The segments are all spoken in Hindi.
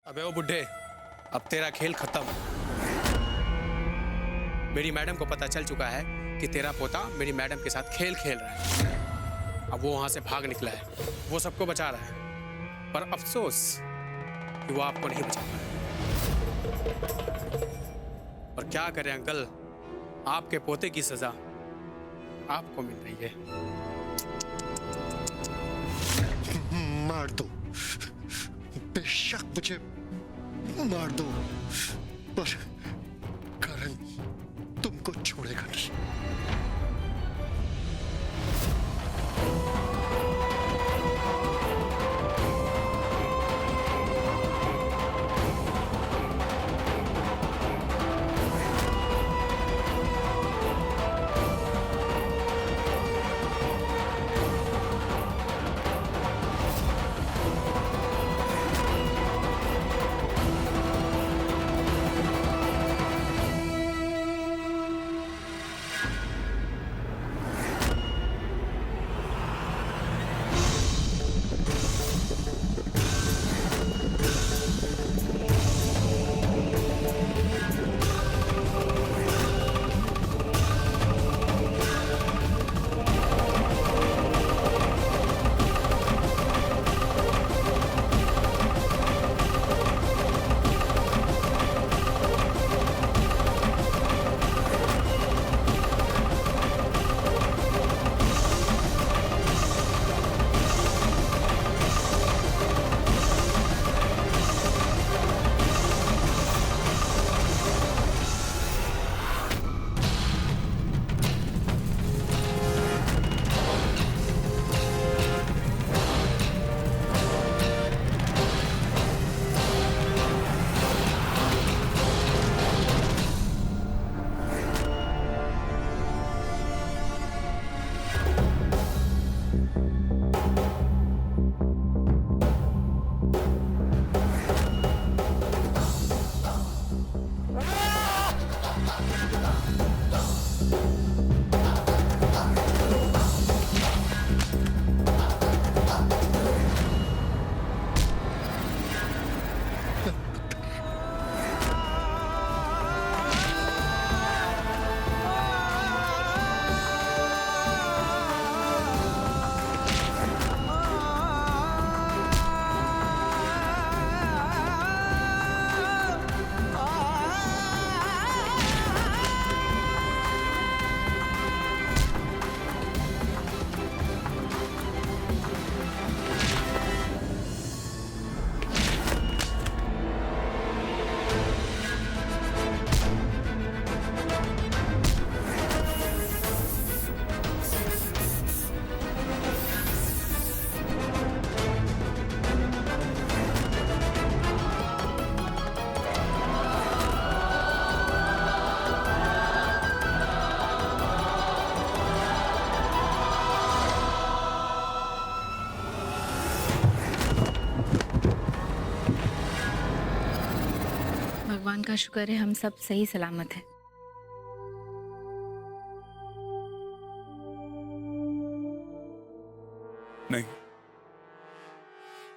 अबे ओ बुड्ढे, अब तेरा खेल खत्म। मेरी मैडम को पता चल चुका है कि तेरा पोता मेरी मैडम के साथ खेल खेल रहा है। अब वो वहां से भाग निकला है, वो सबको बचा रहा है, पर अफसोस कि वो आपको नहीं बचा पाया। और क्या करें अंकल, आपके पोते की सजा आपको मिल रही है। मार दो, बेशक मुझे मार दो, पर करण तुमको छोड़ेगा नहीं। भगवान का शुक्र है हम सब सही सलामत हैं। नहीं,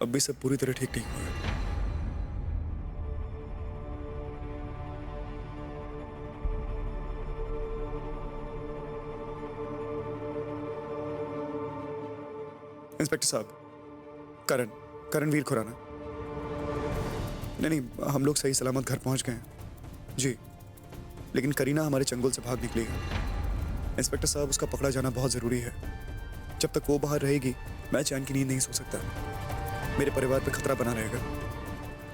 अब भी सब पूरी तरह ठीक नहीं हुआ है। इंस्पेक्टर साहब, करणवीर खुराना। नहीं, हम लोग सही सलामत घर पहुंच गए हैं जी, लेकिन करीना हमारे चंगुल से भाग निकली है। इंस्पेक्टर साहब, उसका पकड़ा जाना बहुत जरूरी है। जब तक वो बाहर रहेगी मैं चैन की नींद नहीं सो सकता। मेरे परिवार पे खतरा बना रहेगा।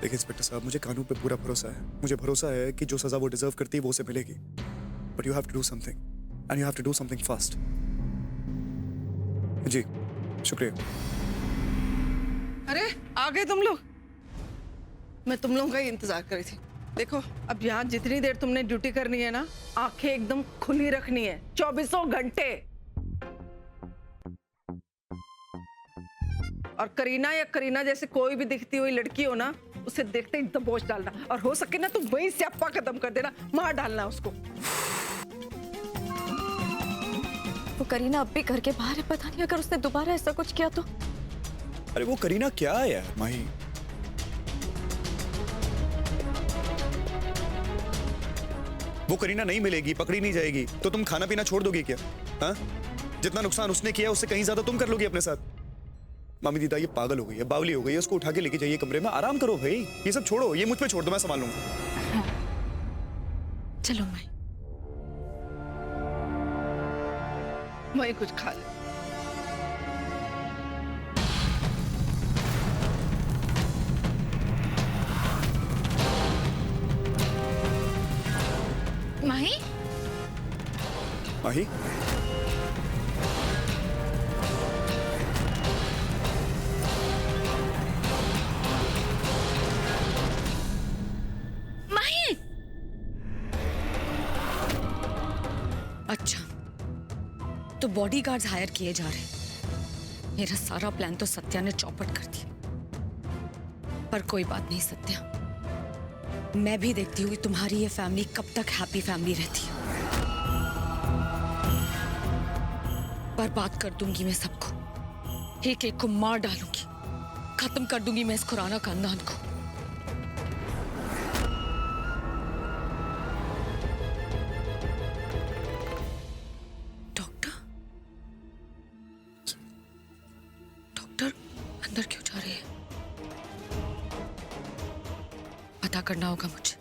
देखिए इंस्पेक्टर साहब, मुझे कानून पे पूरा भरोसा है। मुझे भरोसा है कि जो सजा वो डिजर्व करती है वो उसे मिलेगी। But you have to do something and you have to do something fast. जी शुक्रिया। अरे आ गए तुम लोग। मैं तुम लोगों का ही इंतजार कर रही थी। देखो, अब यहाँ जितनी देर तुमने ड्यूटी करनी है ना, आंखें एकदम खुली रखनी है 24 घंटे। और करीना या करीना जैसे कोई भी दिखती हुई लड़की हो ना, उसे देखते ही दबोच डालना, और हो सके ना तो वही स्यापा खत्म कर देना, मार डालना उसको। वो करीना अब भी घर के बाहर है, पता नहीं अगर उसने दोबारा ऐसा कुछ किया तो। अरे वो करीना क्या है यार माही, वो करीना नहीं मिलेगी, पकड़ी नहीं जाएगी, तो तुम खाना पीना छोड़ दोगे क्या? हाँ, जितना नुकसान उसने किया उससे कहीं ज्यादा तुम कर लोगे अपने साथ। मामी दीदा ये पागल हो गई है, बावली हो गई है, उसको उठा के लेके जाइए कमरे में, आराम करो भाई, ये सब छोड़ो, ये मुझ पे छोड़ दो, मैं संभाल लूंगा। चलो माई। मैं कुछ खा ले। माही, माही, माही। अच्छा, तो बॉडीगार्ड्स हायर किए जा रहे हैं। मेरा सारा प्लान तो सत्या ने चौपट कर दिया। पर कोई बात नहीं सत्या, मैं भी देखती हूँ कि तुम्हारी ये फैमिली कब तक हैप्पी फैमिली रहती है। बर्बाद कर दूंगी मैं सबको, एक एक को मार डालूंगी, खत्म कर दूंगी मैं इस खुराना खानदान को। डॉक्टर, डॉक्टर अंदर क्यों जा रहे हैं? पता करना होगा मुझे।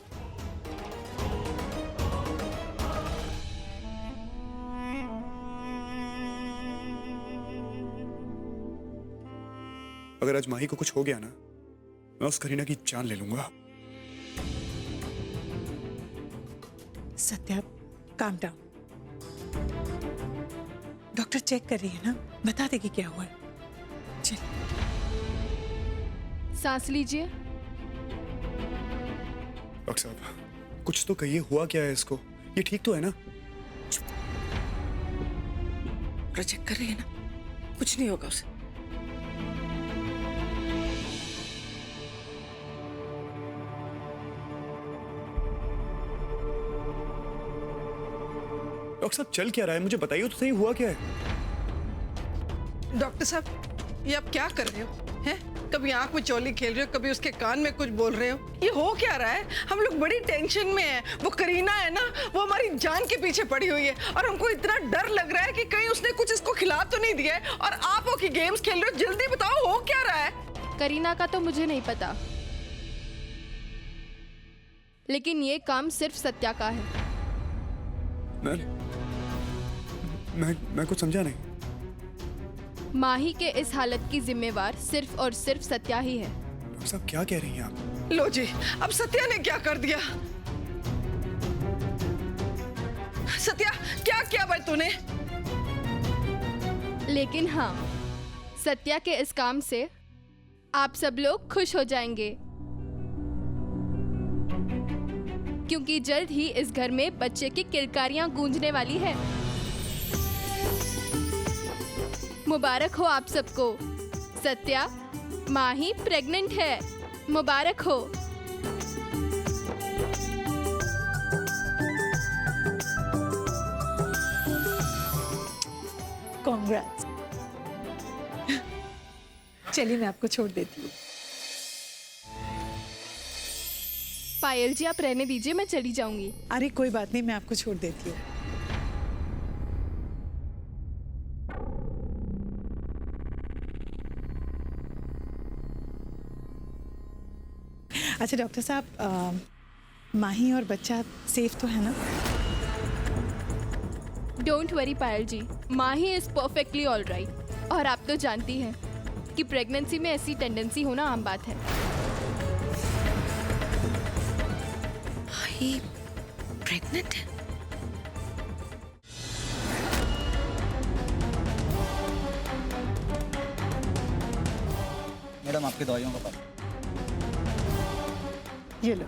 अगर आज माही को कुछ हो गया ना, मैं उस करीना की जान ले लूंगा। Satya, calm down. Doctor check कर रही है ना, बता देगी क्या हुआ है। चल। सांस लीजिए। डॉक्टर साहब, कुछ तो कहिए, हुआ क्या है इसको? ये ठीक तो है ना? चेक कर रही है ना, कुछ नहीं होगा उसे। डॉक्टर साहब चल क्या रहा है, मुझे बताइए तो सही, हुआ क्या है? डॉक्टर साहब, ये आप क्या कर रहे हो? हैं? कभी आंख में चौली खेल रहे हो, कभी उसके कान में कुछ बोल रहे हो। ये हो क्या रहा है? हम लोग बड़ी टेंशन में हैं। वो करीना है ना, वो हमारी जान के पीछे पड़ी हुई है और हमको इतना डर लग रहा है कि कहीं उसने कुछ इसको खिला तो नहीं दिया है। और आप हो कि गेम्स खेल रहे हो। जल्दी बताओ, हो क्या रहा है? करीना का तो मुझे नहीं पता, लेकिन ये काम सिर्फ सत्या का है। मैं कुछ समझा नहीं। माही के इस हालत की जिम्मेवार सिर्फ और सिर्फ सत्या ही है। डॉक्टर साहब क्या कह रही हैं आप? लो जी, अब सत्या ने क्या कर दिया? सत्या, क्या किया भाई तूने? लेकिन हाँ, सत्या के इस काम से आप सब लोग खुश हो जाएंगे, क्योंकि जल्द ही इस घर में बच्चे की किलकारियां गूंजने वाली है। मुबारक हो आप सबको, सत्या, माही प्रेग्नेंट है। मुबारक हो। कांग्रेट्स। चलिए मैं आपको छोड़ देती हूँ। पायल जी आप रहने दीजिए, मैं चली जाऊंगी। अरे कोई बात नहीं, मैं आपको छोड़ देती हूँ। अच्छा डॉक्टर साहब, माही और बच्चा सेफ तो है ना? Don't worry Payal ji, Mahi is perfectly all right. और आप तो जानती हैं कि प्रेगनेंसी में ऐसी टेंडेंसी होना आम बात है। माही प्रेग्नेंट है? मैडम आपकी दवाइयों का पास। ये लो।